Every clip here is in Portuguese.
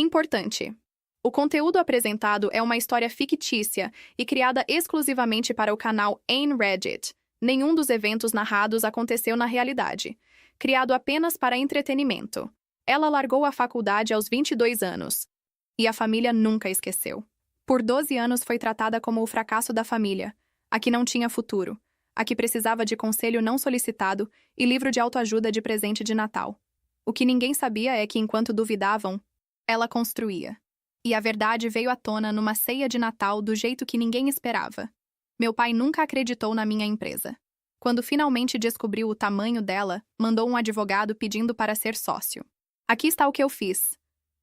Importante. O conteúdo apresentado é uma história fictícia e criada exclusivamente para o canal Ayn Reddit. Nenhum dos eventos narrados aconteceu na realidade. Criado apenas para entretenimento. Ela largou a faculdade aos 22 anos. E a família nunca esqueceu. Por 12 anos foi tratada como o fracasso da família, a que não tinha futuro, a que precisava de conselho não solicitado e livro de autoajuda de presente de Natal. O que ninguém sabia é que, enquanto duvidavam, ela construía. E a verdade veio à tona numa ceia de Natal do jeito que ninguém esperava. Meu pai nunca acreditou na minha empresa. Quando finalmente descobriu o tamanho dela, mandou um advogado pedindo para ser sócio. Aqui está o que eu fiz.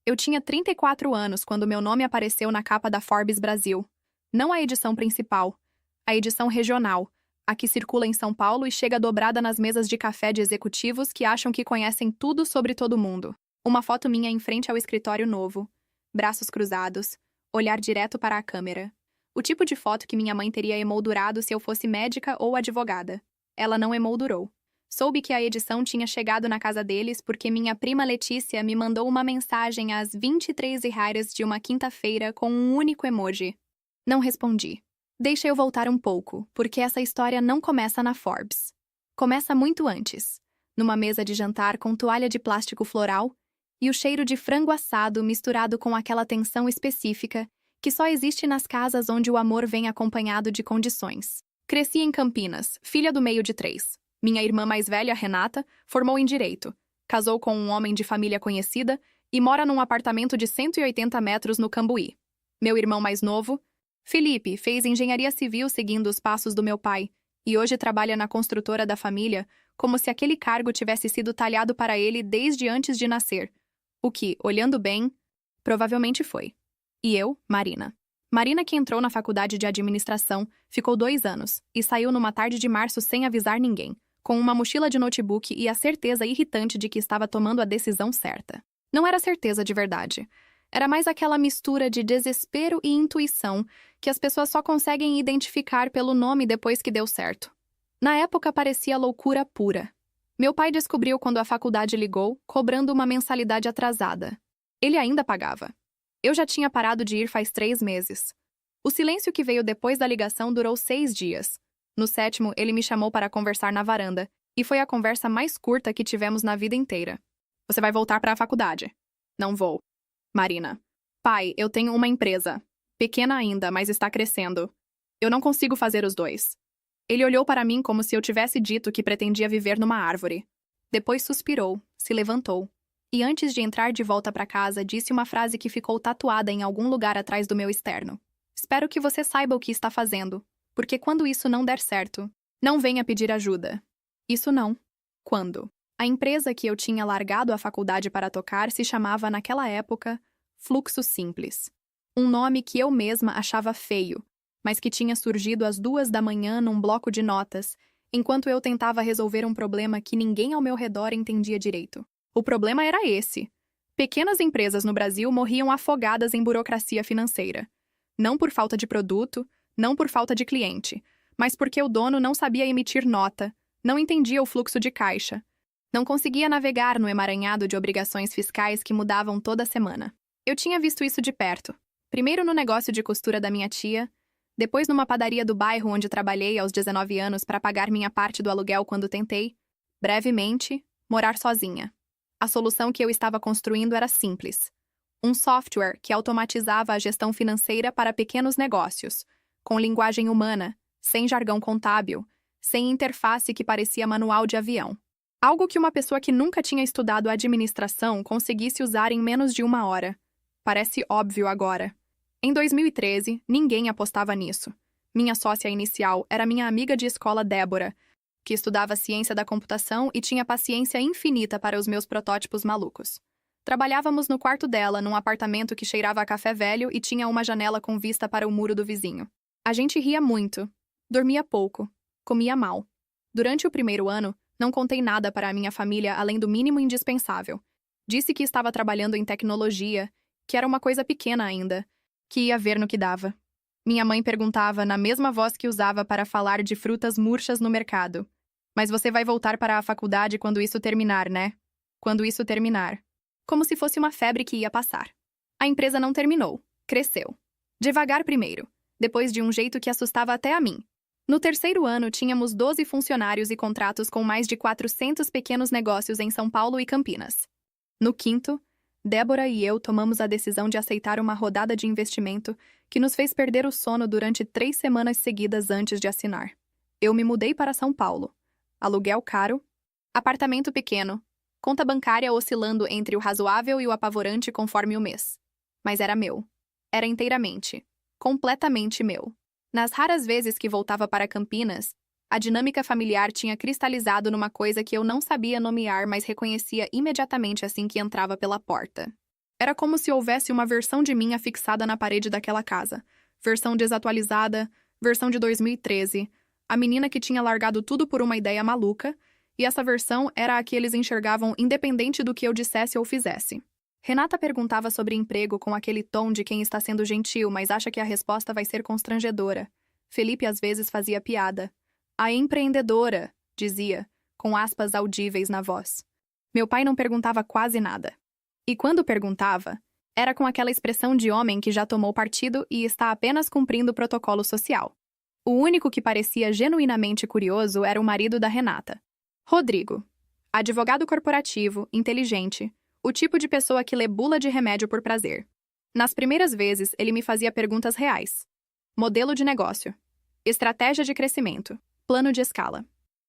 Eu tinha 34 anos quando meu nome apareceu na capa da Forbes Brasil. Não a edição principal, a edição regional, a que circula em São Paulo e chega dobrada nas mesas de café de executivos que acham que conhecem tudo sobre todo mundo. Uma foto minha em frente ao escritório novo. Braços cruzados, olhar direto para a câmera. O tipo de foto que minha mãe teria emoldurado se eu fosse médica ou advogada. Ela não emoldurou. Soube que a edição tinha chegado na casa deles porque minha prima Letícia me mandou uma mensagem às 23h de uma quinta-feira com um único emoji. Não respondi. Deixa eu voltar um pouco, porque essa história não começa na Forbes. Começa muito antes, numa mesa de jantar com toalha de plástico floral e o cheiro de frango assado misturado com aquela tensão específica que só existe nas casas onde o amor vem acompanhado de condições. Cresci em Campinas, filha do meio de 3. Minha irmã mais velha, Renata, formou em Direito, casou com um homem de família conhecida e mora num apartamento de 180 metros no Cambuí. Meu irmão mais novo, Felipe, fez engenharia civil seguindo os passos do meu pai e hoje trabalha na construtora da família como se aquele cargo tivesse sido talhado para ele desde antes de nascer, o que, olhando bem, provavelmente foi. E eu, Marina. Marina, que entrou na faculdade de administração, ficou 2 anos e saiu numa tarde de março sem avisar ninguém, com uma mochila de notebook e a certeza irritante de que estava tomando a decisão certa. Não era certeza de verdade. Era mais aquela mistura de desespero e intuição que as pessoas só conseguem identificar pelo nome depois que deu certo. Na época parecia loucura pura. Meu pai descobriu quando a faculdade ligou, cobrando uma mensalidade atrasada. Ele ainda pagava. Eu já tinha parado de ir faz 3 meses. O silêncio que veio depois da ligação durou 6 dias. No 7º, ele me chamou para conversar na varanda, e foi a conversa mais curta que tivemos na vida inteira. Você vai voltar para a faculdade? Não vou. Marina. Pai, eu tenho uma empresa. Pequena ainda, mas está crescendo. Eu não consigo fazer os dois. Ele olhou para mim como se eu tivesse dito que pretendia viver numa árvore. Depois suspirou, se levantou. E antes de entrar de volta para casa, disse uma frase que ficou tatuada em algum lugar atrás do meu externo. Espero que você saiba o que está fazendo, porque quando isso não der certo, não venha pedir ajuda. Isso não. Quando? A empresa que eu tinha largado a faculdade para tocar se chamava, naquela época, Fluxo Simples. Um nome que eu mesma achava feio, mas que tinha surgido às 2 da manhã num bloco de notas, enquanto eu tentava resolver um problema que ninguém ao meu redor entendia direito. O problema era esse. Pequenas empresas no Brasil morriam afogadas em burocracia financeira. Não por falta de produto, não por falta de cliente, mas porque o dono não sabia emitir nota, não entendia o fluxo de caixa, não conseguia navegar no emaranhado de obrigações fiscais que mudavam toda semana. Eu tinha visto isso de perto. Primeiro no negócio de costura da minha tia, depois numa padaria do bairro onde trabalhei aos 19 anos para pagar minha parte do aluguel quando tentei, brevemente, morar sozinha. A solução que eu estava construindo era simples. Um software que automatizava a gestão financeira para pequenos negócios, com linguagem humana, sem jargão contábil, sem interface que parecia manual de avião. Algo que uma pessoa que nunca tinha estudado administração conseguisse usar em menos de 1 hora. Parece óbvio agora. Em 2013, ninguém apostava nisso. Minha sócia inicial era minha amiga de escola Débora, que estudava ciência da computação e tinha paciência infinita para os meus protótipos malucos. Trabalhávamos no quarto dela, num apartamento que cheirava a café velho e tinha uma janela com vista para o muro do vizinho. A gente ria muito, dormia pouco, comia mal. Durante o primeiro ano, não contei nada para a minha família além do mínimo indispensável. Disse que estava trabalhando em tecnologia, que era uma coisa pequena ainda, que ia ver no que dava. Minha mãe perguntava na mesma voz que usava para falar de frutas murchas no mercado. Mas você vai voltar para a faculdade quando isso terminar, né? Quando isso terminar. Como se fosse uma febre que ia passar. A empresa não terminou. Cresceu. Devagar primeiro, depois de um jeito que assustava até a mim. No terceiro ano, tínhamos 12 funcionários e contratos com mais de 400 pequenos negócios em São Paulo e Campinas. No quinto, Débora e eu tomamos a decisão de aceitar uma rodada de investimento que nos fez perder o sono durante 3 semanas seguidas antes de assinar. Eu me mudei para São Paulo. Aluguel caro, apartamento pequeno, conta bancária oscilando entre o razoável e o apavorante conforme o mês. Mas era meu. Era inteiramente, completamente meu. Nas raras vezes que voltava para Campinas, a dinâmica familiar tinha cristalizado numa coisa que eu não sabia nomear, mas reconhecia imediatamente assim que entrava pela porta. Era como se houvesse uma versão de mim afixada na parede daquela casa. Versão desatualizada, versão de 2013, a menina que tinha largado tudo por uma ideia maluca, e essa versão era a que eles enxergavam independente do que eu dissesse ou fizesse. Renata perguntava sobre emprego com aquele tom de quem está sendo gentil, mas acha que a resposta vai ser constrangedora. Felipe às vezes fazia piada. A empreendedora, dizia, com aspas audíveis na voz. Meu pai não perguntava quase nada. E quando perguntava, era com aquela expressão de homem que já tomou partido e está apenas cumprindo o protocolo social. O único que parecia genuinamente curioso era o marido da Renata. Rodrigo. Advogado corporativo, inteligente, o tipo de pessoa que lê bula de remédio por prazer. Nas primeiras vezes, ele me fazia perguntas reais. Modelo de negócio. Estratégia de crescimento. Plano de escala.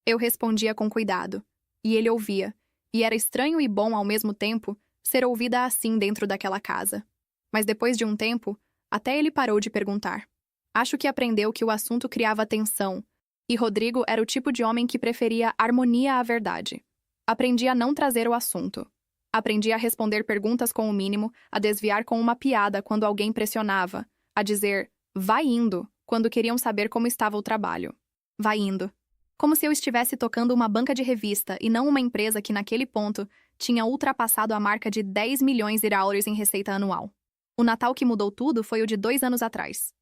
Eu respondia com cuidado. E ele ouvia. E era estranho e bom ao mesmo tempo ser ouvida assim dentro daquela casa. Mas depois de um tempo, até ele parou de perguntar. Acho que aprendeu que o assunto criava tensão. E Rodrigo era o tipo de homem que preferia harmonia à verdade. Aprendi a não trazer o assunto. Aprendi a responder perguntas com o mínimo, a desviar com uma piada quando alguém pressionava, a dizer, vai indo, quando queriam saber como estava o trabalho. Vai indo. Como se eu estivesse tocando uma banca de revista e não uma empresa que, naquele ponto, tinha ultrapassado a marca de 10 milhões de dólares em receita anual. O Natal que mudou tudo foi o de 2 anos atrás.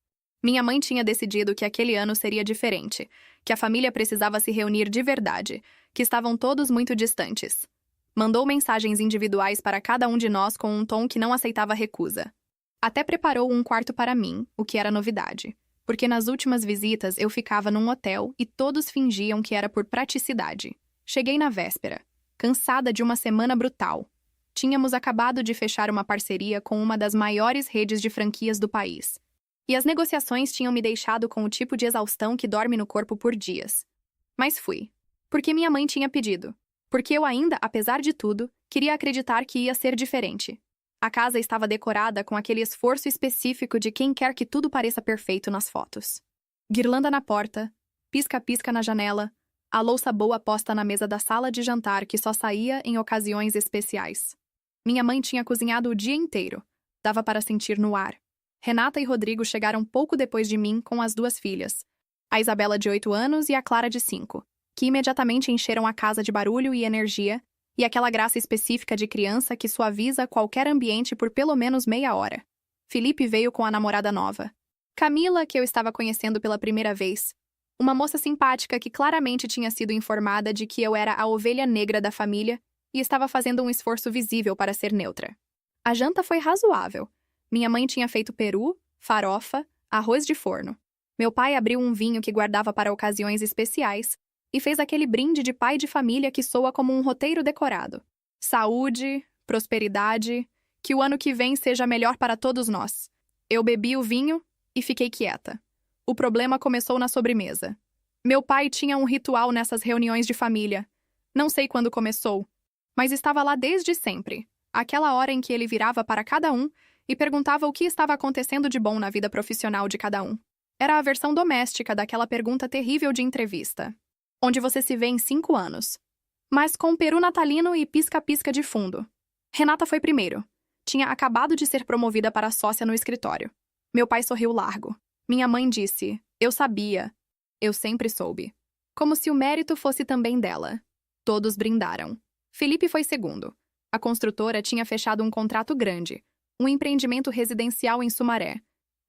Minha mãe tinha decidido que aquele ano seria diferente, que a família precisava se reunir de verdade, que estavam todos muito distantes. Mandou mensagens individuais para cada um de nós com um tom que não aceitava recusa. Até preparou um quarto para mim, o que era novidade, porque nas últimas visitas eu ficava num hotel e todos fingiam que era por praticidade. Cheguei na véspera, cansada de uma semana brutal. Tínhamos acabado de fechar uma parceria com uma das maiores redes de franquias do país. E as negociações tinham me deixado com o tipo de exaustão que dorme no corpo por dias. Mas fui. Porque minha mãe tinha pedido. Porque eu ainda, apesar de tudo, queria acreditar que ia ser diferente. A casa estava decorada com aquele esforço específico de quem quer que tudo pareça perfeito nas fotos. Guirlanda na porta, pisca-pisca na janela, a louça boa posta na mesa da sala de jantar que só saía em ocasiões especiais. Minha mãe tinha cozinhado o dia inteiro. Dava para sentir no ar. Renata e Rodrigo chegaram pouco depois de mim com as 2 filhas, a Isabela de 8 anos e a Clara de 5. Que imediatamente encheram a casa de barulho e energia, e aquela graça específica de criança que suaviza qualquer ambiente por pelo menos meia hora. Felipe veio com a namorada nova. Camila, que eu estava conhecendo pela primeira vez. Uma moça simpática que claramente tinha sido informada de que eu era a ovelha negra da família e estava fazendo um esforço visível para ser neutra. A janta foi razoável. Minha mãe tinha feito peru, farofa, arroz de forno. Meu pai abriu um vinho que guardava para ocasiões especiais, e fez aquele brinde de pai de família que soa como um roteiro decorado. Saúde, prosperidade, que o ano que vem seja melhor para todos nós. Eu bebi o vinho e fiquei quieta. O problema começou na sobremesa. Meu pai tinha um ritual nessas reuniões de família. Não sei quando começou, mas estava lá desde sempre. Aquela hora em que ele virava para cada um e perguntava o que estava acontecendo de bom na vida profissional de cada um. Era a versão doméstica daquela pergunta terrível de entrevista. Onde você se vê em 5 anos. Mas com peru natalino e pisca-pisca de fundo. Renata foi primeiro. Tinha acabado de ser promovida para sócia no escritório. Meu pai sorriu largo. Minha mãe disse, eu sabia. Eu sempre soube. Como se o mérito fosse também dela. Todos brindaram. Felipe foi segundo. A construtora tinha fechado um contrato grande. Um empreendimento residencial em Sumaré.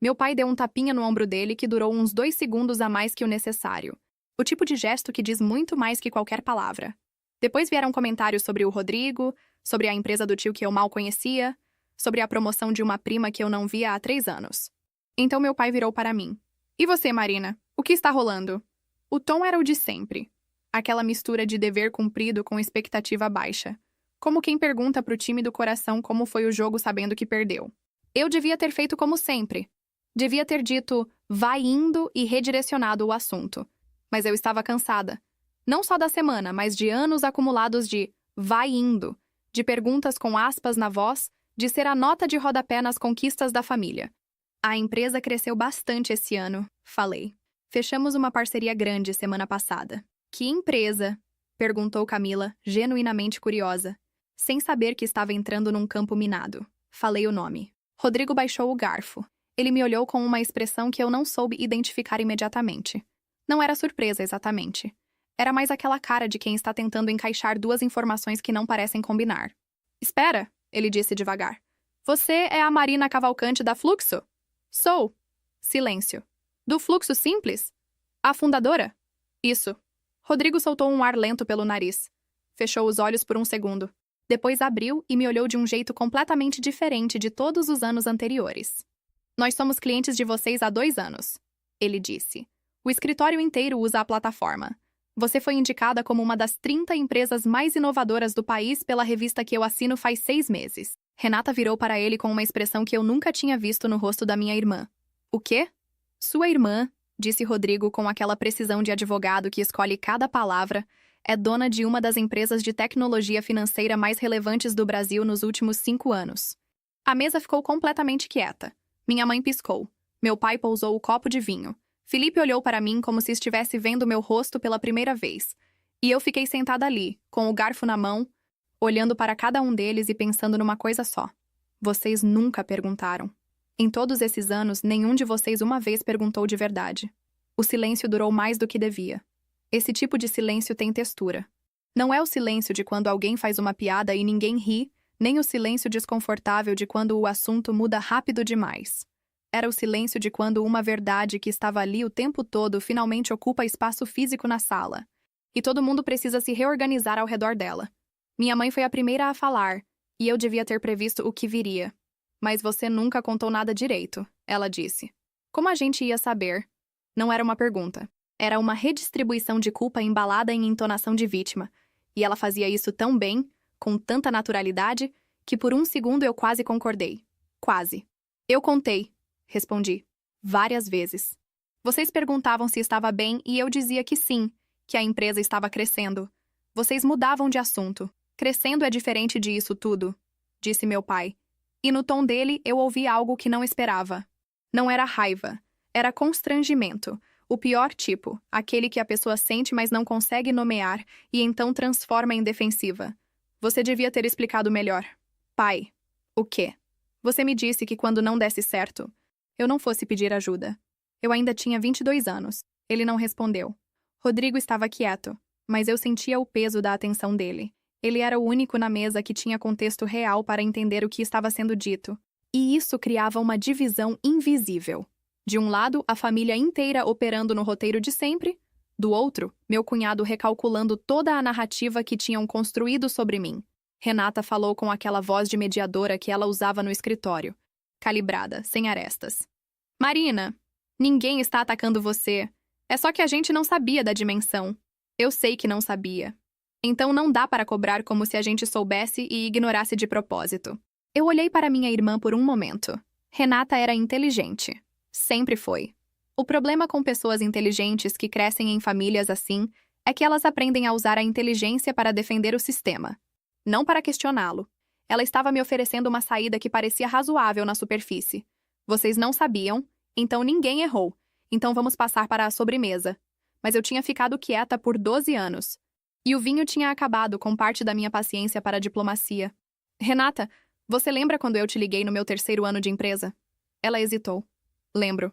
Meu pai deu um tapinha no ombro dele que durou uns 2 segundos a mais que o necessário. O tipo de gesto que diz muito mais que qualquer palavra. Depois vieram comentários sobre o Rodrigo, sobre a empresa do tio que eu mal conhecia. sobre a promoção de uma prima que eu não via há 3 anos. Então meu pai virou para mim. E você, Marina? O que está rolando? O tom era o de sempre. Aquela mistura de dever cumprido com expectativa baixa. Como quem pergunta pro time do coração como foi o jogo sabendo que perdeu. Eu devia ter feito como sempre. Devia ter dito, vai indo e redirecionado o assunto. Mas eu estava cansada. Não só da semana, mas de anos acumulados de vai indo, de perguntas com aspas na voz, de ser a nota de rodapé nas conquistas da família. A empresa cresceu bastante esse ano, falei. Fechamos uma parceria grande semana passada. Que empresa? Perguntou Camila, genuinamente curiosa, sem saber que estava entrando num campo minado. Falei o nome. Rodrigo baixou o garfo. Ele me olhou com uma expressão que eu não soube identificar imediatamente. Não era surpresa exatamente. Era mais aquela cara de quem está tentando encaixar duas informações que não parecem combinar. Espera, ele disse devagar. Você é a Marina Cavalcante da Fluxo? Sou. Silêncio. Do Fluxo Simples? A fundadora? Isso. Rodrigo soltou um ar lento pelo nariz. Fechou os olhos por um segundo. Depois abriu e me olhou de um jeito completamente diferente de todos os anos anteriores. Nós somos clientes de vocês há 2 anos, ele disse. O escritório inteiro usa a plataforma. Você foi indicada como uma das 30 empresas mais inovadoras do país pela revista que eu assino faz 6 meses. Renata virou para ele com uma expressão que eu nunca tinha visto no rosto da minha irmã. O quê? Sua irmã, disse Rodrigo com aquela precisão de advogado que escolhe cada palavra, é dona de uma das empresas de tecnologia financeira mais relevantes do Brasil nos últimos 5 anos. A mesa ficou completamente quieta. Minha mãe piscou. Meu pai pousou o copo de vinho. Felipe olhou para mim como se estivesse vendo meu rosto pela primeira vez. E eu fiquei sentada ali, com o garfo na mão, olhando para cada um deles e pensando numa coisa só. Vocês nunca perguntaram. Em todos esses anos, nenhum de vocês uma vez perguntou de verdade. O silêncio durou mais do que devia. Esse tipo de silêncio tem textura. Não é o silêncio de quando alguém faz uma piada e ninguém ri, nem o silêncio desconfortável de quando o assunto muda rápido demais. Era o silêncio de quando uma verdade que estava ali o tempo todo finalmente ocupa espaço físico na sala. E todo mundo precisa se reorganizar ao redor dela. Minha mãe foi a primeira a falar, e eu devia ter previsto o que viria. Mas você nunca contou nada direito, ela disse. Como a gente ia saber? Não era uma pergunta. Era uma redistribuição de culpa embalada em entonação de vítima. E ela fazia isso tão bem, com tanta naturalidade, que por um segundo eu quase concordei. Quase. Eu contei, respondi. Várias vezes. Vocês perguntavam se estava bem e eu dizia que sim, que a empresa estava crescendo. Vocês mudavam de assunto. Crescendo é diferente disso tudo, disse meu pai. E no tom dele eu ouvi algo que não esperava. Não era raiva. Era constrangimento. O pior tipo, aquele que a pessoa sente mas não consegue nomear e então transforma em defensiva. Você devia ter explicado melhor. Pai. O quê? Você me disse que quando não desse certo, eu não fosse pedir ajuda. Eu ainda tinha 22 anos. Ele não respondeu. Rodrigo estava quieto, mas eu sentia o peso da atenção dele. Ele era o único na mesa que tinha contexto real para entender o que estava sendo dito. E isso criava uma divisão invisível. De um lado, a família inteira operando no roteiro de sempre. Do outro, meu cunhado recalculando toda a narrativa que tinham construído sobre mim. Renata falou com aquela voz de mediadora que ela usava no escritório. Calibrada, sem arestas. Marina, ninguém está atacando você. É só que a gente não sabia da dimensão. Eu sei que não sabia. Então não dá para cobrar como se a gente soubesse e ignorasse de propósito. Eu olhei para minha irmã por um momento. Renata era inteligente. Sempre foi. O problema com pessoas inteligentes que crescem em famílias assim é que elas aprendem a usar a inteligência para defender o sistema, não para questioná-lo. Ela estava me oferecendo uma saída que parecia razoável na superfície. Vocês não sabiam, então ninguém errou. Então vamos passar para a sobremesa. Mas eu tinha ficado quieta por 12 anos. E o vinho tinha acabado com parte da minha paciência para a diplomacia. Renata, você lembra quando eu te liguei no meu 3º ano de empresa? Ela hesitou. Lembro.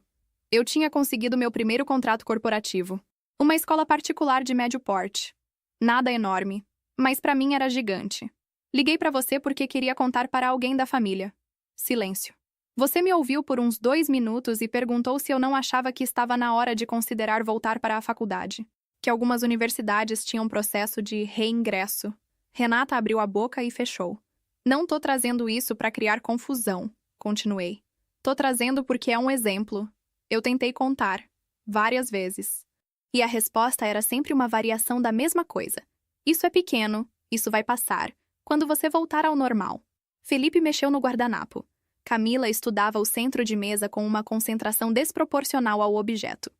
Eu tinha conseguido meu primeiro contrato corporativo. Uma escola particular de médio porte. Nada enorme, mas para mim era gigante. Liguei para você porque queria contar para alguém da família. Silêncio. Você me ouviu por uns 2 minutos e perguntou se eu não achava que estava na hora de considerar voltar para a faculdade. Que algumas universidades tinham processo de reingresso. Renata abriu a boca e fechou. Não tô trazendo isso para criar confusão, continuei. Tô trazendo porque é um exemplo. Eu tentei contar, várias vezes. E a resposta era sempre uma variação da mesma coisa. Isso é pequeno, isso vai passar, quando você voltar ao normal. Felipe mexeu no guardanapo. Camila estudava o centro de mesa com uma concentração desproporcional ao objeto.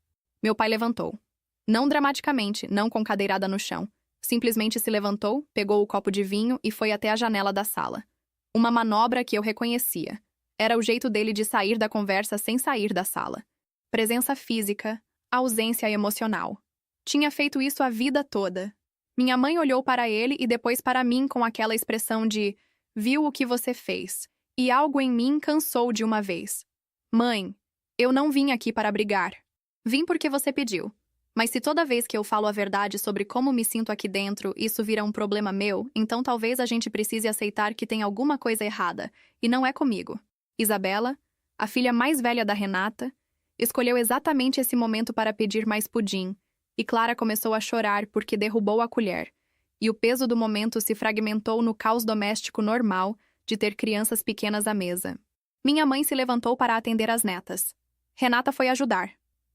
Meu pai levantou. Não dramaticamente, não com cadeirada no chão. Simplesmente se levantou, pegou o copo de vinho e foi até a janela da sala. Uma manobra que eu reconhecia. Era o jeito dele de sair da conversa sem sair da sala. Presença física, ausência emocional. Tinha feito isso a vida toda. Minha mãe olhou para ele e depois para mim com aquela expressão de "viu o que você fez", e algo em mim cansou de uma vez. Mãe, eu não vim aqui para brigar. Vim porque você pediu. Mas se toda vez que eu falo a verdade sobre como me sinto aqui dentro, isso vira um problema meu, então talvez a gente precise aceitar que tem alguma coisa errada, e não é comigo. Isabela, a filha mais velha da Renata, escolheu exatamente esse momento para pedir mais pudim, e Clara começou a chorar porque derrubou a colher, e o peso do momento se fragmentou no caos doméstico normal de ter crianças pequenas à mesa. Minha mãe se levantou para atender as netas. Renata foi ajudar.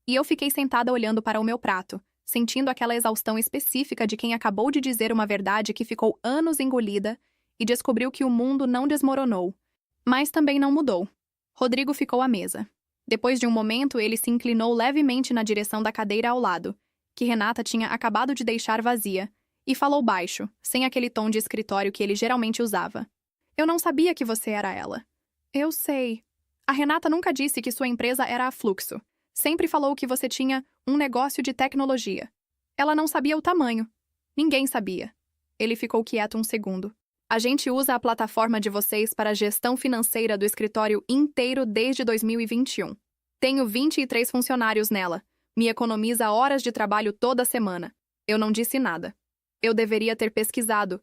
E eu fiquei sentada olhando para o meu prato, sentindo aquela exaustão específica de quem acabou de dizer uma verdade que ficou anos engolida e descobriu que o mundo não desmoronou, mas também não mudou. Rodrigo ficou à mesa. Depois de um momento, ele se inclinou levemente na direção da cadeira ao lado, que Renata tinha acabado de deixar vazia, e falou baixo, sem aquele tom de escritório que ele geralmente usava. Eu não sabia que você era ela. Eu sei. A Renata nunca disse que sua empresa era a Fluxo. Sempre falou que você tinha um negócio de tecnologia. Ela não sabia o tamanho. Ninguém sabia. Ele ficou quieto um segundo. A gente usa a plataforma de vocês para a gestão financeira do escritório inteiro desde 2021. Tenho 23 funcionários nela. Me economiza horas de trabalho toda semana. Eu não disse nada. Eu deveria ter pesquisado.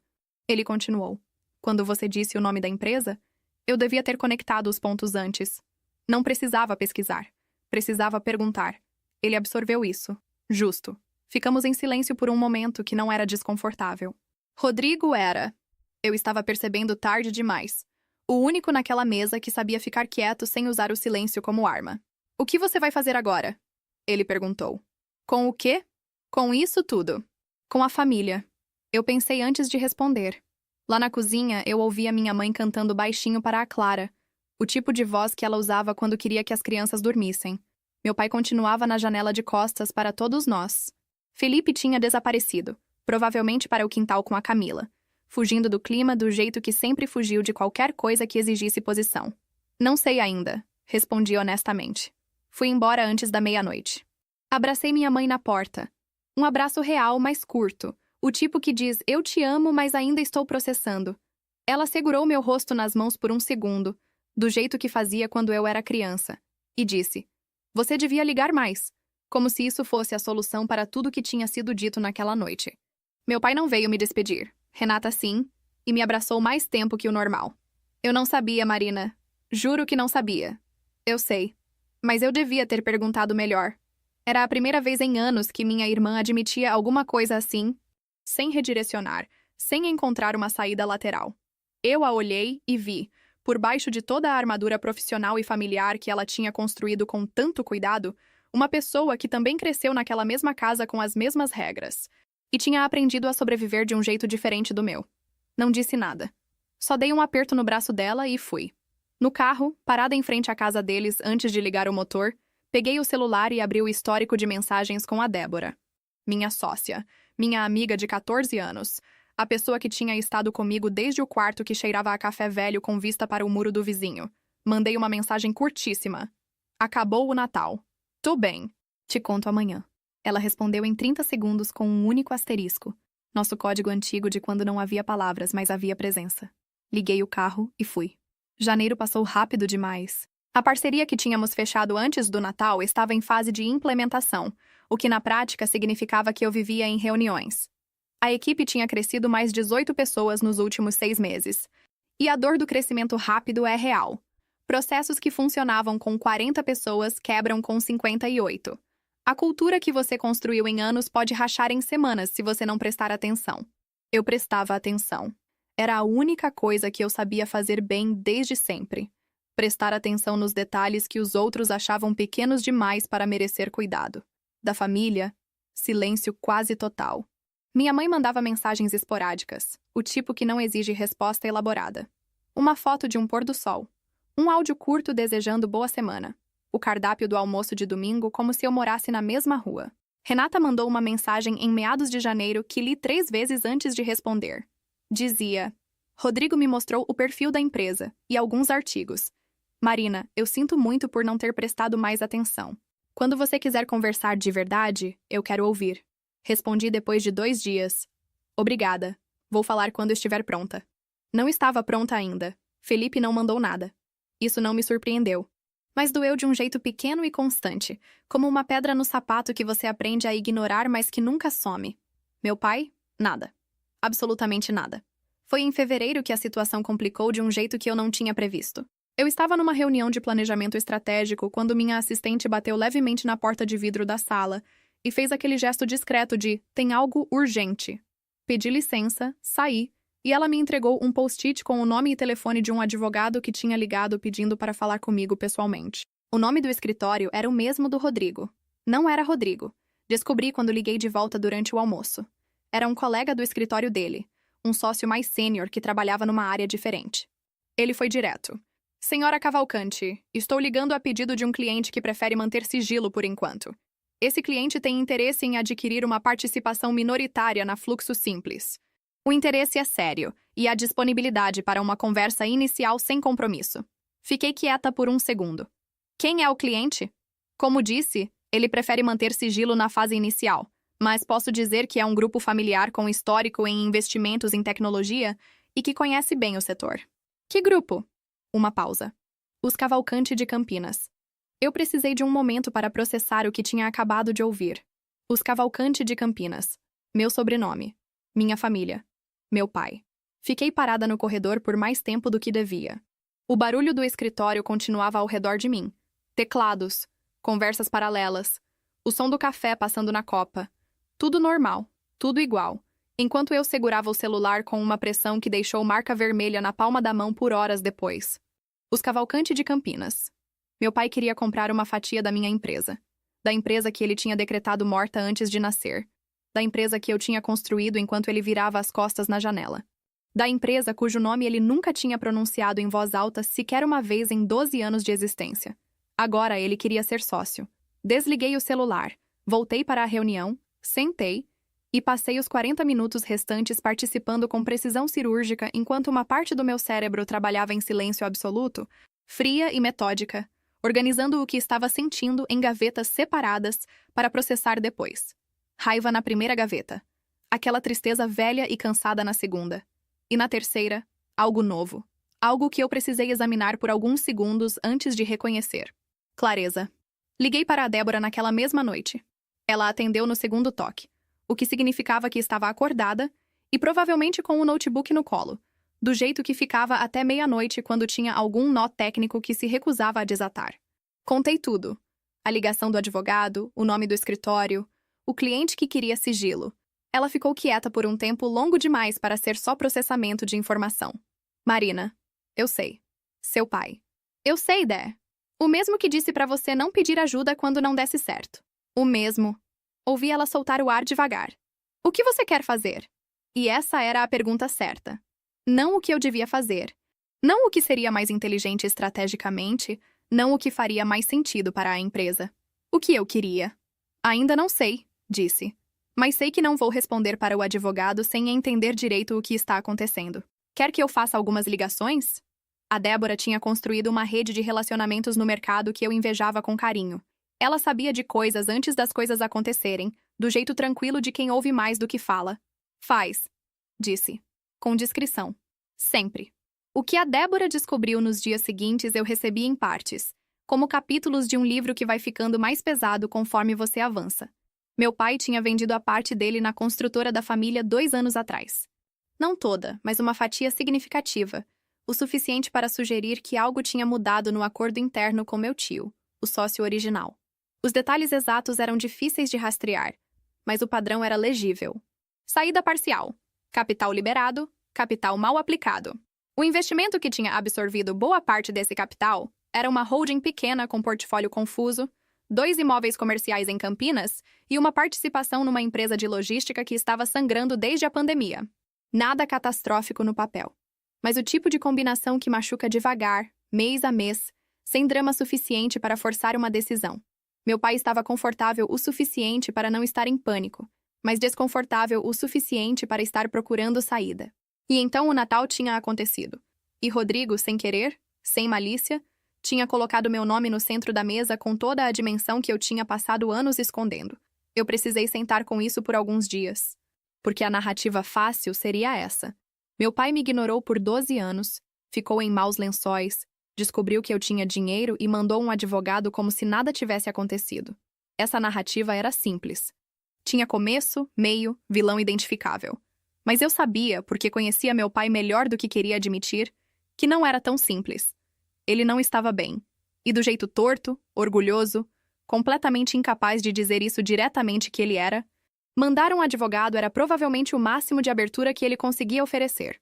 Ele continuou. Quando você disse o nome da empresa, eu devia ter conectado os pontos antes. Não precisava pesquisar. Precisava perguntar. Ele absorveu isso. Justo. Ficamos em silêncio por um momento que não era desconfortável. Rodrigo era. Eu estava percebendo tarde demais. O único naquela mesa que sabia ficar quieto sem usar o silêncio como arma. O que você vai fazer agora? Ele perguntou. Com o quê? Com isso tudo. Com a família. Eu pensei antes de responder. Lá na cozinha, eu ouvia minha mãe cantando baixinho para a Clara. O tipo de voz que ela usava quando queria que as crianças dormissem. Meu pai continuava na janela de costas para todos nós. Felipe tinha desaparecido, provavelmente para o quintal com a Camila, fugindo do clima do jeito que sempre fugiu de qualquer coisa que exigisse posição. Não sei ainda, respondi honestamente. Fui embora antes da meia-noite. Abracei minha mãe na porta. Um abraço real, mas curto, o tipo que diz "eu te amo, mas ainda estou processando". Ela segurou meu rosto nas mãos por um segundo, do jeito que fazia quando eu era criança, e disse: "Você devia ligar mais", como se isso fosse a solução para tudo que tinha sido dito naquela noite. Meu pai não veio me despedir, Renata sim, e me abraçou mais tempo que o normal. Eu não sabia, Marina. Juro que não sabia. Eu sei. Mas eu devia ter perguntado melhor. Era a primeira vez em anos que minha irmã admitia alguma coisa assim, sem redirecionar, sem encontrar uma saída lateral. Eu a olhei e vi, por baixo de toda a armadura profissional e familiar que ela tinha construído com tanto cuidado, uma pessoa que também cresceu naquela mesma casa com as mesmas regras, e tinha aprendido a sobreviver de um jeito diferente do meu. Não disse nada. Só dei um aperto no braço dela e fui. No carro, parada em frente à casa deles antes de ligar o motor, peguei o celular e abri o histórico de mensagens com a Débora. Minha sócia, minha amiga de 14 anos, a pessoa que tinha estado comigo desde o quarto que cheirava a café velho com vista para o muro do vizinho. Mandei uma mensagem curtíssima. Acabou o Natal. Tô bem. Te conto amanhã. Ela respondeu em 30 segundos com um único asterisco. Nosso código antigo de quando não havia palavras, mas havia presença. Liguei o carro e fui. Janeiro passou rápido demais. A parceria que tínhamos fechado antes do Natal estava em fase de implementação, o que na prática significava que eu vivia em reuniões. A equipe tinha crescido mais 18 pessoas nos últimos 6 meses. E a dor do crescimento rápido é real. Processos que funcionavam com 40 pessoas quebram com 58. A cultura que você construiu em anos pode rachar em semanas se você não prestar atenção. Eu prestava atenção. Era a única coisa que eu sabia fazer bem desde sempre. Prestar atenção nos detalhes que os outros achavam pequenos demais para merecer cuidado. Da família, silêncio quase total. Minha mãe mandava mensagens esporádicas, o tipo que não exige resposta elaborada. Uma foto de um pôr do sol. Um áudio curto desejando boa semana. O cardápio do almoço de domingo como se eu morasse na mesma rua. Renata mandou uma mensagem em meados de janeiro que li 3 vezes antes de responder. Dizia: Rodrigo me mostrou o perfil da empresa e alguns artigos. Marina, eu sinto muito por não ter prestado mais atenção. Quando você quiser conversar de verdade, eu quero ouvir. Respondi depois de 2 dias. Obrigada. Vou falar quando estiver pronta. Não estava pronta ainda. Felipe não mandou nada. Isso não me surpreendeu. Mas doeu de um jeito pequeno e constante, como uma pedra no sapato que você aprende a ignorar, mas que nunca some. Meu pai? Nada. Absolutamente nada. Foi em fevereiro que a situação complicou de um jeito que eu não tinha previsto. Eu estava numa reunião de planejamento estratégico quando minha assistente bateu levemente na porta de vidro da sala e fez aquele gesto discreto de "tem algo urgente". Pedi licença, saí, e ela me entregou um post-it com o nome e telefone de um advogado que tinha ligado pedindo para falar comigo pessoalmente. O nome do escritório era o mesmo do Rodrigo. Não era Rodrigo. Descobri quando liguei de volta durante o almoço. Era um colega do escritório dele, um sócio mais sênior que trabalhava numa área diferente. Ele foi direto. Senhora Cavalcante, estou ligando a pedido de um cliente que prefere manter sigilo por enquanto. Esse cliente tem interesse em adquirir uma participação minoritária na Fluxo Simples. O interesse é sério, e há disponibilidade para uma conversa inicial sem compromisso. Fiquei quieta por um segundo. Quem é o cliente? Como disse, ele prefere manter sigilo na fase inicial, mas posso dizer que é um grupo familiar com histórico em investimentos em tecnologia e que conhece bem o setor. Que grupo? Uma pausa. Os Cavalcante de Campinas. Eu precisei de um momento para processar o que tinha acabado de ouvir. Os Cavalcante de Campinas. Meu sobrenome. Minha família. Meu pai. Fiquei parada no corredor por mais tempo do que devia. O barulho do escritório continuava ao redor de mim. Teclados, conversas paralelas, o som do café passando na copa. Tudo normal, tudo igual, enquanto eu segurava o celular com uma pressão que deixou marca vermelha na palma da mão por horas depois. Os Cavalcante de Campinas. Meu pai queria comprar uma fatia da minha empresa. Da empresa que ele tinha decretado morta antes de nascer. Da empresa que eu tinha construído enquanto ele virava as costas na janela. Da empresa cujo nome ele nunca tinha pronunciado em voz alta sequer uma vez em 12 anos de existência. Agora ele queria ser sócio. Desliguei o celular, voltei para a reunião, sentei e passei os 40 minutos restantes participando com precisão cirúrgica enquanto uma parte do meu cérebro trabalhava em silêncio absoluto, fria e metódica, organizando o que estava sentindo em gavetas separadas para processar depois. Raiva na primeira gaveta. Aquela tristeza velha e cansada na segunda. E na terceira, algo novo. Algo que eu precisei examinar por alguns segundos antes de reconhecer. Clareza. Liguei para a Débora naquela mesma noite. Ela atendeu no segundo toque, o que significava que estava acordada e provavelmente com o notebook no colo, do jeito que ficava até meia-noite quando tinha algum nó técnico que se recusava a desatar. Contei tudo. A ligação do advogado, o nome do escritório, o cliente que queria sigilo. Ela ficou quieta por um tempo longo demais para ser só processamento de informação. Marina, eu sei. Seu pai. Eu sei, Dé. O mesmo que disse para você não pedir ajuda quando não desse certo. O mesmo. Ouvi ela soltar o ar devagar. O que você quer fazer? E essa era a pergunta certa. Não o que eu devia fazer. Não o que seria mais inteligente estrategicamente, não o que faria mais sentido para a empresa. O que eu queria. Ainda não sei, disse. Mas sei que não vou responder para o advogado sem entender direito o que está acontecendo. Quer que eu faça algumas ligações? A Débora tinha construído uma rede de relacionamentos no mercado que eu invejava com carinho. Ela sabia de coisas antes das coisas acontecerem, do jeito tranquilo de quem ouve mais do que fala. Faz, disse. Com discrição. Sempre. O que a Débora descobriu nos dias seguintes eu recebi em partes, como capítulos de um livro que vai ficando mais pesado conforme você avança. Meu pai tinha vendido a parte dele na construtora da família 2 anos atrás. Não toda, mas uma fatia significativa, o suficiente para sugerir que algo tinha mudado no acordo interno com meu tio, o sócio original. Os detalhes exatos eram difíceis de rastrear, mas o padrão era legível. Saída parcial. Capital liberado, capital mal aplicado. O investimento que tinha absorvido boa parte desse capital era uma holding pequena com portfólio confuso, 2 imóveis comerciais em Campinas e uma participação numa empresa de logística que estava sangrando desde a pandemia. Nada catastrófico no papel, mas o tipo de combinação que machuca devagar, mês a mês, sem drama suficiente para forçar uma decisão. Meu pai estava confortável o suficiente para não estar em pânico, mas desconfortável o suficiente para estar procurando saída. E então o Natal tinha acontecido. E Rodrigo, sem querer, sem malícia, tinha colocado meu nome no centro da mesa com toda a dimensão que eu tinha passado anos escondendo. Eu precisei sentar com isso por alguns dias, porque a narrativa fácil seria essa. Meu pai me ignorou por 12 anos, ficou em maus lençóis, descobriu que eu tinha dinheiro e mandou um advogado como se nada tivesse acontecido. Essa narrativa era simples. Tinha começo, meio, vilão identificável. Mas eu sabia, porque conhecia meu pai melhor do que queria admitir, que não era tão simples. Ele não estava bem. E do jeito torto, orgulhoso, completamente incapaz de dizer isso diretamente que ele era, mandar um advogado era provavelmente o máximo de abertura que ele conseguia oferecer.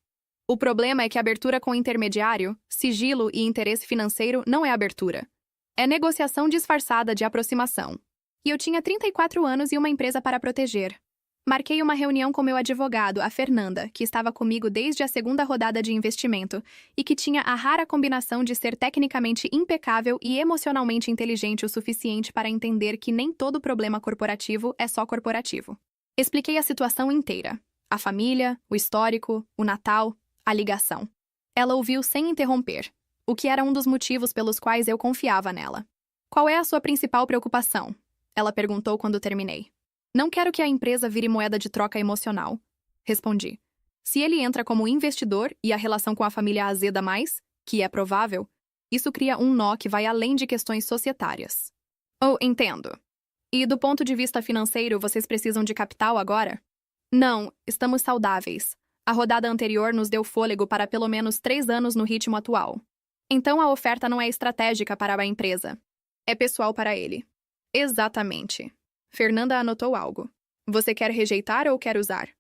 O problema é que abertura com intermediário, sigilo e interesse financeiro não é abertura. É negociação disfarçada de aproximação. E eu tinha 34 anos e uma empresa para proteger. Marquei uma reunião com meu advogado, a Fernanda, que estava comigo desde a segunda rodada de investimento e que tinha a rara combinação de ser tecnicamente impecável e emocionalmente inteligente o suficiente para entender que nem todo problema corporativo é só corporativo. Expliquei a situação inteira. A família, o histórico, o Natal, a ligação. Ela ouviu sem interromper, o que era um dos motivos pelos quais eu confiava nela. Qual é a sua principal preocupação? Ela perguntou quando terminei. Não quero que a empresa vire moeda de troca emocional. Respondi. Se ele entra como investidor e a relação com a família azeda mais, que é provável, isso cria um nó que vai além de questões societárias. Oh, entendo. E do ponto de vista financeiro, vocês precisam de capital agora? Não, estamos saudáveis. A rodada anterior nos deu fôlego para pelo menos 3 anos no ritmo atual. Então a oferta não é estratégica para a empresa. É pessoal para ele. Exatamente. Fernanda anotou algo. Você quer rejeitar ou quer usar?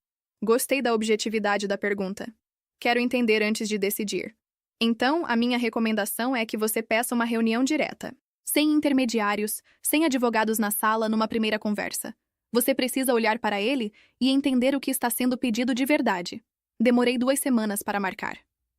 Gostei da objetividade da pergunta. Quero entender antes de decidir. Então, a minha recomendação é que você peça uma reunião direta. Sem intermediários, sem advogados na sala numa primeira conversa. Você precisa olhar para ele e entender o que está sendo pedido de verdade. Demorei 2 semanas para marcar.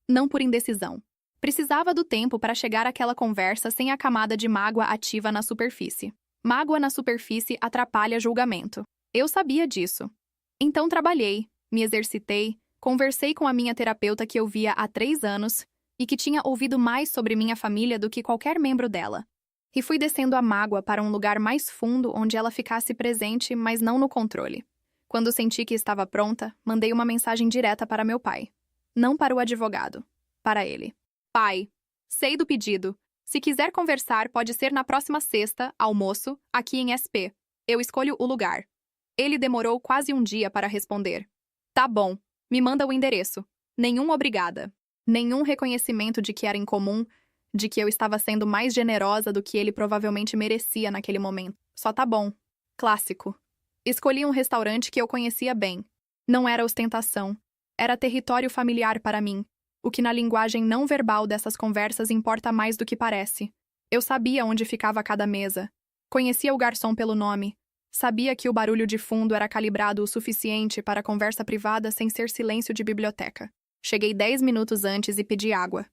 Não por indecisão. Precisava do tempo para chegar àquela conversa sem a camada de mágoa ativa na superfície. Mágoa na superfície atrapalha julgamento. Eu sabia disso. Então trabalhei, me exercitei, conversei com a minha terapeuta que eu via há 3 anos e que tinha ouvido mais sobre minha família do que qualquer membro dela. E fui descendo a mágoa para um lugar mais fundo onde ela ficasse presente, mas não no controle. Quando senti que estava pronta, mandei uma mensagem direta para meu pai. Não para o advogado. Para ele. Pai, sei do pedido. Se quiser conversar, pode ser na próxima sexta, almoço, aqui em SP. Eu escolho o lugar. Ele demorou quase um dia para responder. Tá bom, me manda o endereço. Nenhum obrigada. Nenhum reconhecimento de que era incomum, de que eu estava sendo mais generosa do que ele provavelmente merecia naquele momento. Só tá bom. Clássico. Escolhi um restaurante que eu conhecia bem. Não era ostentação. Era território familiar para mim. O que na linguagem não verbal dessas conversas importa mais do que parece. Eu sabia onde ficava cada mesa. Conhecia o garçom pelo nome. Sabia que o barulho de fundo era calibrado o suficiente para conversa privada sem ser silêncio de biblioteca. Cheguei 10 minutos antes e pedi água.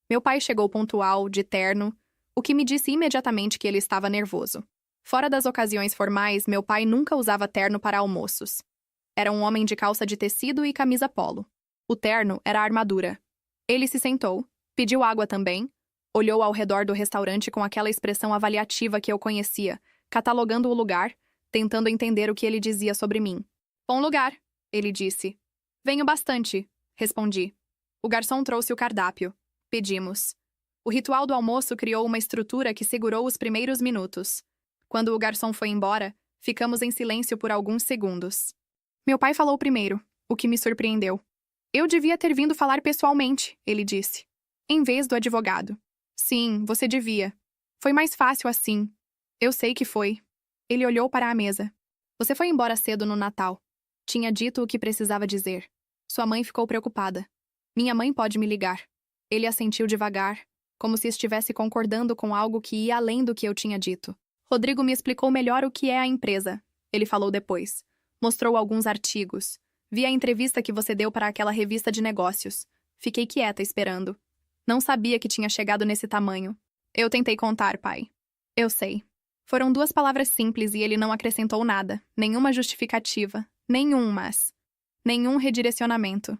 Meu pai chegou pontual, de terno, o que me disse imediatamente que ele estava nervoso. Fora das ocasiões formais, meu pai nunca usava terno para almoços. Era um homem de calça de tecido e camisa polo. O terno era a armadura. Ele se sentou, pediu água também, olhou ao redor do restaurante com aquela expressão avaliativa que eu conhecia, catalogando o lugar, tentando entender o que ele dizia sobre mim. Bom lugar, ele disse. Venho bastante, respondi. O garçom trouxe o cardápio. Pedimos. O ritual do almoço criou uma estrutura que segurou os primeiros minutos. Quando o garçom foi embora, ficamos em silêncio por alguns segundos. Meu pai falou primeiro, o que me surpreendeu. Eu devia ter vindo falar pessoalmente, ele disse. Em vez do advogado. Sim, você devia. Foi mais fácil assim. Eu sei que foi. Ele olhou para a mesa. Você foi embora cedo no Natal. Tinha dito o que precisava dizer. Sua mãe ficou preocupada. Minha mãe pode me ligar. Ele assentiu devagar, como se estivesse concordando com algo que ia além do que eu tinha dito. Rodrigo me explicou melhor o que é a empresa. Ele falou depois. Mostrou alguns artigos. Vi a entrevista que você deu para aquela revista de negócios. Fiquei quieta esperando. Não sabia que tinha chegado nesse tamanho. Eu tentei contar, pai. Eu sei. Foram 2 palavras simples e ele não acrescentou nada. Nenhuma justificativa. Nenhum redirecionamento.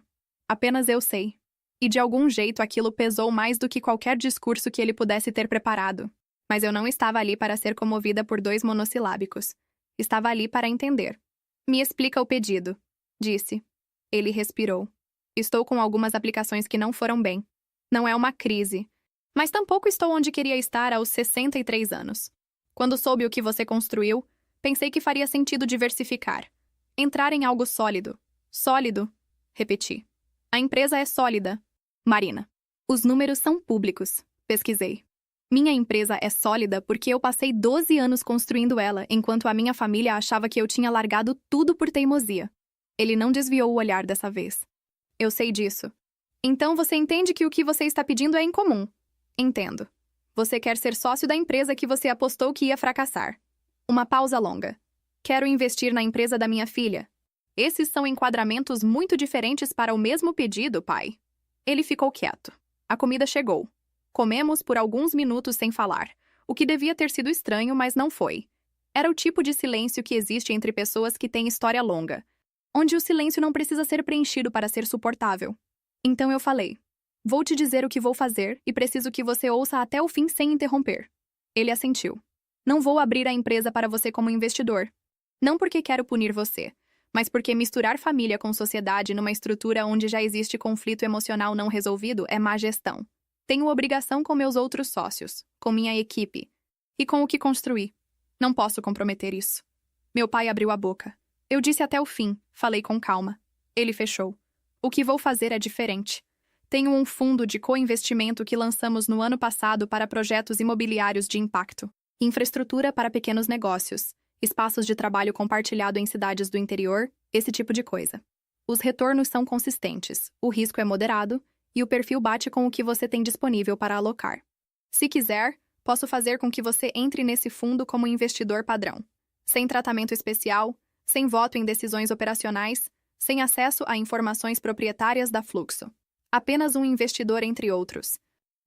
Apenas eu sei. E de algum jeito aquilo pesou mais do que qualquer discurso que ele pudesse ter preparado. Mas eu não estava ali para ser comovida por 2 monossilábicos. Estava ali para entender. Me explica o pedido, disse. Ele respirou. Estou com algumas aplicações que não foram bem. Não é uma crise. Mas tampouco estou onde queria estar aos 63 anos. Quando soube o que você construiu, pensei que faria sentido diversificar. Entrar em algo sólido. Sólido, repeti. A empresa é sólida. Marina. Os números são públicos, pesquisei. Minha empresa é sólida porque eu passei 12 anos construindo ela, enquanto a minha família achava que eu tinha largado tudo por teimosia. Ele não desviou o olhar dessa vez. Eu sei disso. Então você entende que o que você está pedindo é incomum. Entendo. Você quer ser sócio da empresa que você apostou que ia fracassar. Uma pausa longa. Quero investir na empresa da minha filha. Esses são enquadramentos muito diferentes para o mesmo pedido, pai. Ele ficou quieto. A comida chegou. Comemos por alguns minutos sem falar, o que devia ter sido estranho, mas não foi. Era o tipo de silêncio que existe entre pessoas que têm história longa, onde o silêncio não precisa ser preenchido para ser suportável. Então eu falei. Vou te dizer o que vou fazer e preciso que você ouça até o fim sem interromper. Ele assentiu. Não vou abrir a empresa para você como investidor. Não porque quero punir você, mas porque misturar família com sociedade numa estrutura onde já existe conflito emocional não resolvido é má gestão. Tenho obrigação com meus outros sócios, com minha equipe e com o que construí. Não posso comprometer isso. Meu pai abriu a boca. Eu disse até o fim, falei com calma. Ele fechou. O que vou fazer é diferente. Tenho um fundo de co-investimento que lançamos no ano passado para projetos imobiliários de impacto, infraestrutura para pequenos negócios, espaços de trabalho compartilhado em cidades do interior, esse tipo de coisa. Os retornos são consistentes, o risco é moderado e o perfil bate com o que você tem disponível para alocar. Se quiser, posso fazer com que você entre nesse fundo como investidor padrão, sem tratamento especial, sem voto em decisões operacionais, sem acesso a informações proprietárias da Fluxo. Apenas um investidor entre outros,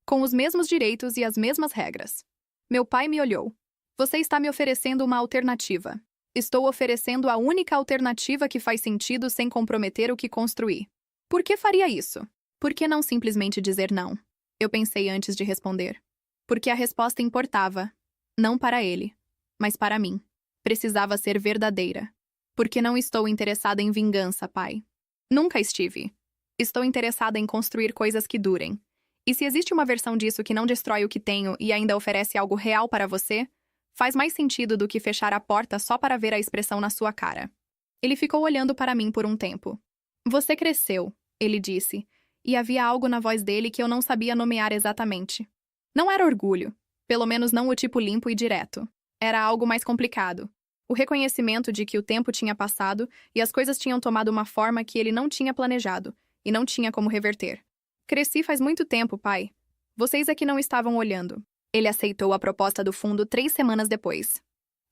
com os mesmos direitos e as mesmas regras. Meu pai me olhou. Você está me oferecendo uma alternativa. Estou oferecendo a única alternativa que faz sentido sem comprometer o que construí. Por que faria isso? Por que não simplesmente dizer não? Eu pensei antes de responder. Porque a resposta importava. Não para ele, mas para mim. Precisava ser verdadeira. Porque não estou interessada em vingança, pai. Nunca estive. Estou interessada em construir coisas que durem. E se existe uma versão disso que não destrói o que tenho e ainda oferece algo real para você, faz mais sentido do que fechar a porta só para ver a expressão na sua cara. Ele ficou olhando para mim por um tempo. Você cresceu, ele disse, e havia algo na voz dele que eu não sabia nomear exatamente. Não era orgulho, pelo menos não o tipo limpo e direto. Era algo mais complicado. O reconhecimento de que o tempo tinha passado e as coisas tinham tomado uma forma que ele não tinha planejado e não tinha como reverter. Cresci faz muito tempo, pai. Vocês é que não estavam olhando. Ele aceitou a proposta do fundo 3 semanas depois.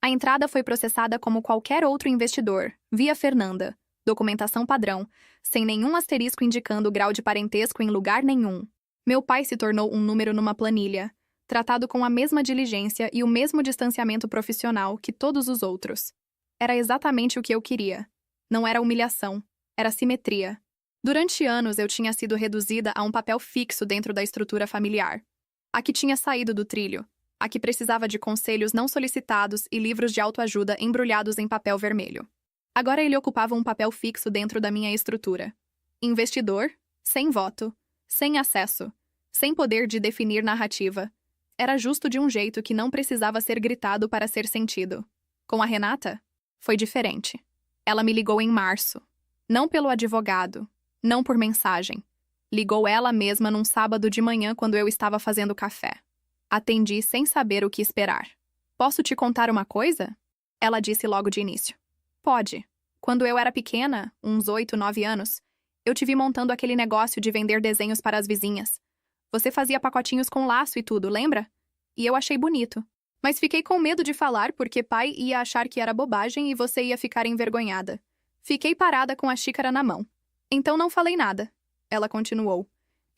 A entrada foi processada como qualquer outro investidor, via Fernanda, documentação padrão, sem nenhum asterisco indicando o grau de parentesco em lugar nenhum. Meu pai se tornou um número numa planilha, tratado com a mesma diligência e o mesmo distanciamento profissional que todos os outros. Era exatamente o que eu queria. Não era humilhação, era simetria. Durante anos eu tinha sido reduzida a um papel fixo dentro da estrutura familiar. A que tinha saído do trilho, a que precisava de conselhos não solicitados e livros de autoajuda embrulhados em papel vermelho. Agora ele ocupava um papel fixo dentro da minha estrutura. Investidor, sem voto, sem acesso, sem poder de definir narrativa. Era justo de um jeito que não precisava ser gritado para ser sentido. Com a Renata, foi diferente. Ela me ligou em março. Não pelo advogado, não por mensagem. Ligou ela mesma num sábado de manhã quando eu estava fazendo café. Atendi sem saber o que esperar. Posso te contar uma coisa? Ela disse logo de início. Pode. Quando eu era pequena, uns 8, 9 anos, Eu te vi montando aquele negócio de vender desenhos para as vizinhas. Você fazia pacotinhos com laço e tudo, lembra? E eu achei bonito. Mas fiquei com medo de falar porque pai ia achar que era bobagem e você ia ficar envergonhada. Fiquei parada com a xícara na mão. Então não falei nada. Ela continuou.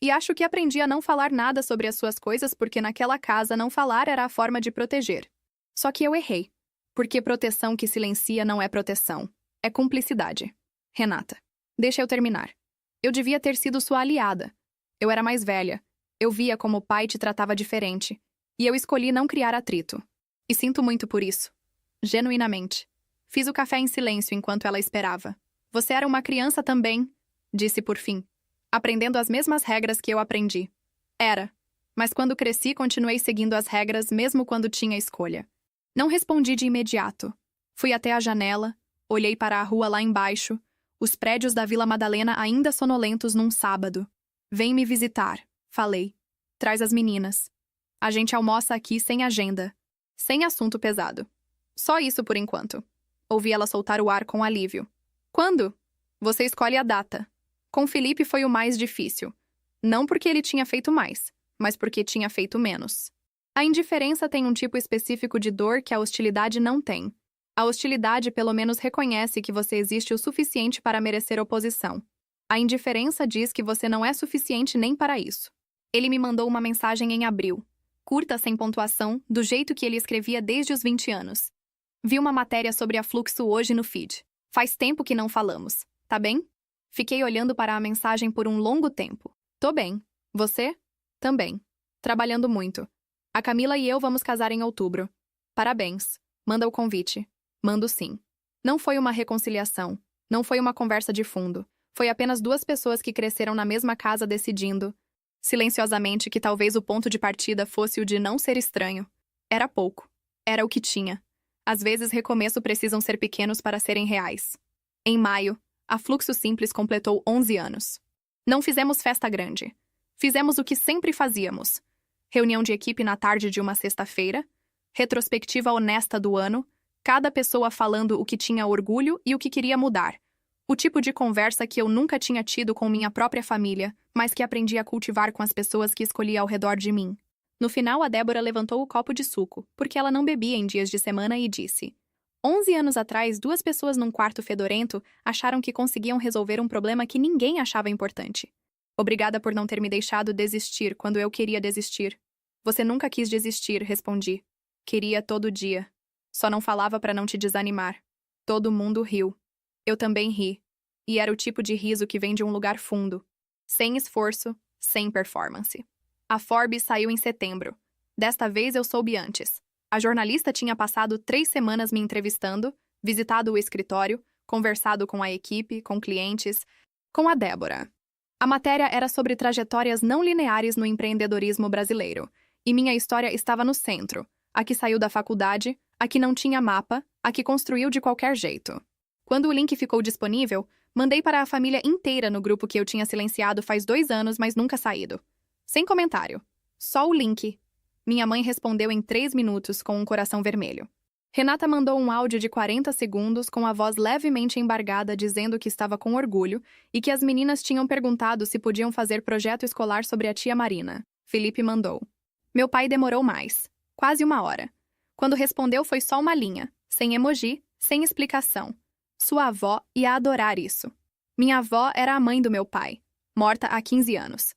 E acho que aprendi a não falar nada sobre as suas coisas porque naquela casa não falar era a forma de proteger. Só que eu errei. Porque proteção que silencia não é proteção. É cumplicidade. Renata. Deixa eu terminar. Eu devia ter sido sua aliada. Eu era mais velha. Eu via como o pai te tratava diferente. E eu escolhi não criar atrito. E sinto muito por isso. Genuinamente. Fiz o café em silêncio enquanto ela esperava. Você era uma criança também, disse por fim. Aprendendo as mesmas regras que eu aprendi. Era. Mas quando cresci, continuei seguindo as regras mesmo quando tinha escolha. Não respondi de imediato. Fui até a janela, olhei para a rua lá embaixo, os prédios da Vila Madalena ainda sonolentos num sábado. Vem me visitar, falei. Traz as meninas. A gente almoça aqui sem agenda. Sem assunto pesado. Só isso por enquanto. Ouvi ela soltar o ar com alívio. Quando? Você escolhe a data. Com Felipe foi o mais difícil. Não porque ele tinha feito mais, mas porque tinha feito menos. A indiferença tem um tipo específico de dor que a hostilidade não tem. A hostilidade pelo menos reconhece que você existe o suficiente para merecer oposição. A indiferença diz que você não é suficiente nem para isso. Ele me mandou uma mensagem em abril. Curta, sem pontuação, do jeito que ele escrevia desde os 20 anos. Vi uma matéria sobre a Fluxo hoje no feed. Faz tempo que não falamos, tá bem? Fiquei olhando para a mensagem por um longo tempo. Tô bem. Você? Também. Trabalhando muito. A Camila e eu vamos casar em outubro. Parabéns. Manda o convite. Mando sim. Não foi uma reconciliação. Não foi uma conversa de fundo. Foi apenas duas pessoas que cresceram na mesma casa decidindo, silenciosamente, que talvez o ponto de partida fosse o de não ser estranho. Era pouco. Era o que tinha. Às vezes, recomeço precisam ser pequenos para serem reais. Em maio, a Fluxo Simples completou 11 anos. Não fizemos festa grande. Fizemos o que sempre fazíamos. Reunião de equipe na tarde de uma sexta-feira, retrospectiva honesta do ano, cada pessoa falando o que tinha orgulho e o que queria mudar. O tipo de conversa que eu nunca tinha tido com minha própria família, mas que aprendi a cultivar com as pessoas que escolhi ao redor de mim. No final, a Débora levantou o copo de suco, porque ela não bebia em dias de semana e disse: 11 anos atrás, duas pessoas num quarto fedorento acharam que conseguiam resolver um problema que ninguém achava importante. Obrigada por não ter me deixado desistir quando eu queria desistir. Você nunca quis desistir, respondi. Queria todo dia. Só não falava para não te desanimar. Todo mundo riu. Eu também ri. E era o tipo de riso que vem de um lugar fundo. Sem esforço, sem performance. A Forbes saiu em setembro. Desta vez eu soube antes. A jornalista tinha passado 3 semanas me entrevistando, visitado o escritório, conversado com a equipe, com clientes, com a Débora. A matéria era sobre trajetórias não lineares no empreendedorismo brasileiro, e minha história estava no centro. A que saiu da faculdade, a que não tinha mapa, a que construiu de qualquer jeito. Quando o link ficou disponível, mandei para a família inteira no grupo que eu tinha silenciado faz 2 anos, mas nunca saído. Sem comentário. Só o link. Minha mãe respondeu em 3 minutos com um coração vermelho. Renata mandou um áudio de 40 segundos com a voz levemente embargada dizendo que estava com orgulho e que as meninas tinham perguntado se podiam fazer projeto escolar sobre a tia Marina. Felipe mandou. Meu pai demorou mais. Quase 1 hora. Quando respondeu foi só uma linha, sem emoji, sem explicação. Sua avó ia adorar isso. Minha avó era a mãe do meu pai, morta há 15 anos.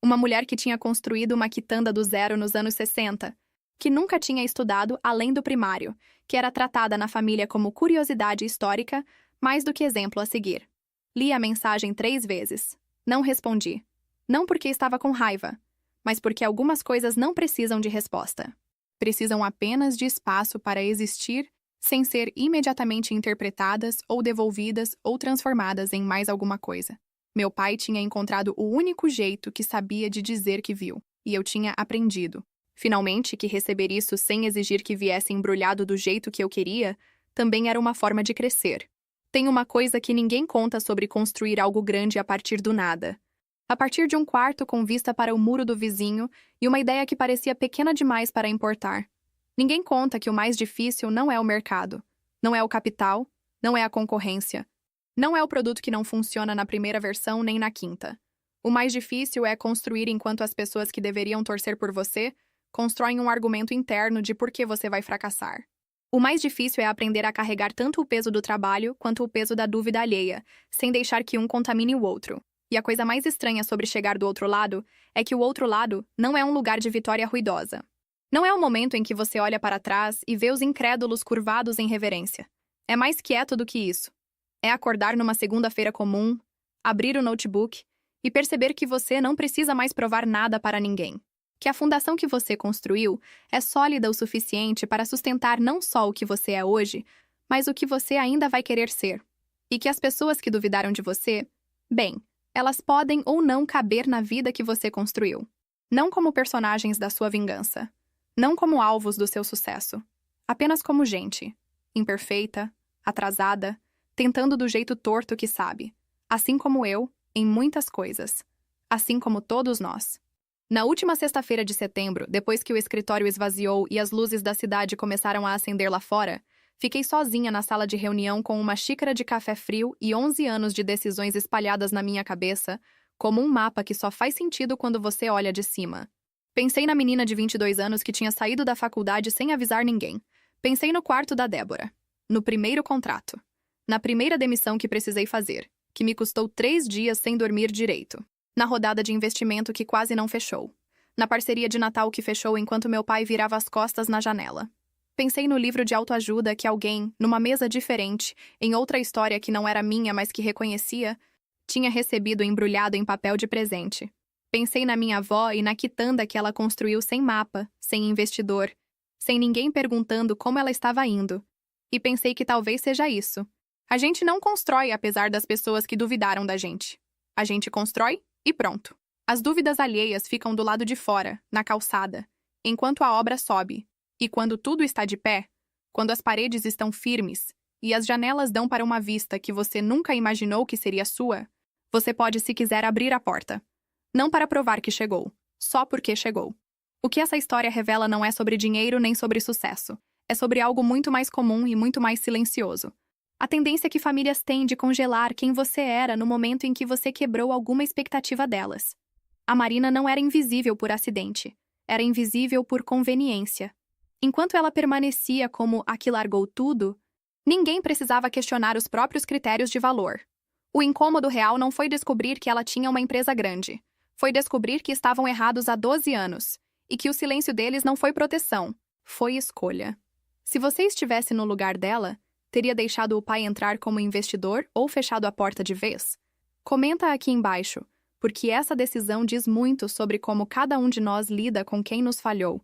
Uma mulher que tinha construído uma quitanda do zero nos anos 60, que nunca tinha estudado além do primário, que era tratada na família como curiosidade histórica, mais do que exemplo a seguir. Li a mensagem 3 vezes. Não respondi. Não porque estava com raiva, mas porque algumas coisas não precisam de resposta. Precisam apenas de espaço para existir, sem ser imediatamente interpretadas ou devolvidas ou transformadas em mais alguma coisa. Meu pai tinha encontrado o único jeito que sabia de dizer que viu, e eu tinha aprendido. Finalmente, que receber isso sem exigir que viesse embrulhado do jeito que eu queria, também era uma forma de crescer. Tem uma coisa que ninguém conta sobre construir algo grande a partir do nada. A partir de um quarto com vista para o muro do vizinho e uma ideia que parecia pequena demais para importar. Ninguém conta que o mais difícil não é o mercado, não é o capital, não é a concorrência. Não é o produto que não funciona na primeira versão nem na quinta. O mais difícil é construir enquanto as pessoas que deveriam torcer por você constroem um argumento interno de por que você vai fracassar. O mais difícil é aprender a carregar tanto o peso do trabalho quanto o peso da dúvida alheia, sem deixar que um contamine o outro. E a coisa mais estranha sobre chegar do outro lado é que o outro lado não é um lugar de vitória ruidosa. Não é o momento em que você olha para trás e vê os incrédulos curvados em reverência. É mais quieto do que isso. É acordar numa segunda-feira comum, abrir o notebook e perceber que você não precisa mais provar nada para ninguém. Que a fundação que você construiu é sólida o suficiente para sustentar não só o que você é hoje, mas o que você ainda vai querer ser. E que as pessoas que duvidaram de você, bem, elas podem ou não caber na vida que você construiu. Não como personagens da sua vingança. Não como alvos do seu sucesso. Apenas como gente. Imperfeita, atrasada, tentando do jeito torto que sabe. Assim como eu, em muitas coisas. Assim como todos nós. Na última sexta-feira de setembro, depois que o escritório esvaziou e as luzes da cidade começaram a acender lá fora, fiquei sozinha na sala de reunião com uma xícara de café frio e 11 anos de decisões espalhadas na minha cabeça, como um mapa que só faz sentido quando você olha de cima. Pensei na menina de 22 anos que tinha saído da faculdade sem avisar ninguém. Pensei no quarto da Débora. No primeiro contrato. Na primeira demissão que precisei fazer, que me custou 3 dias sem dormir direito. Na rodada de investimento que quase não fechou. Na parceria de Natal que fechou enquanto meu pai virava as costas na janela. Pensei no livro de autoajuda que alguém, numa mesa diferente, em outra história que não era minha, mas que reconhecia, tinha recebido embrulhado em papel de presente. Pensei na minha avó e na quitanda que ela construiu sem mapa, sem investidor, sem ninguém perguntando como ela estava indo. E pensei que talvez seja isso. A gente não constrói apesar das pessoas que duvidaram da gente. A gente constrói e pronto. As dúvidas alheias ficam do lado de fora, na calçada, enquanto a obra sobe. E quando tudo está de pé, quando as paredes estão firmes e as janelas dão para uma vista que você nunca imaginou que seria sua, você pode, se quiser, abrir a porta. Não para provar que chegou, só porque chegou. O que essa história revela não é sobre dinheiro nem sobre sucesso. É sobre algo muito mais comum e muito mais silencioso. A tendência que famílias têm de congelar quem você era no momento em que você quebrou alguma expectativa delas. A Marina não era invisível por acidente. Era invisível por conveniência. Enquanto ela permanecia como a que largou tudo, ninguém precisava questionar os próprios critérios de valor. O incômodo real não foi descobrir que ela tinha uma empresa grande. Foi descobrir que estavam errados há 12 anos. E que o silêncio deles não foi proteção. Foi escolha. Se você estivesse no lugar dela, teria deixado o pai entrar como investidor ou fechado a porta de vez? Comenta aqui embaixo, porque essa decisão diz muito sobre como cada um de nós lida com quem nos falhou.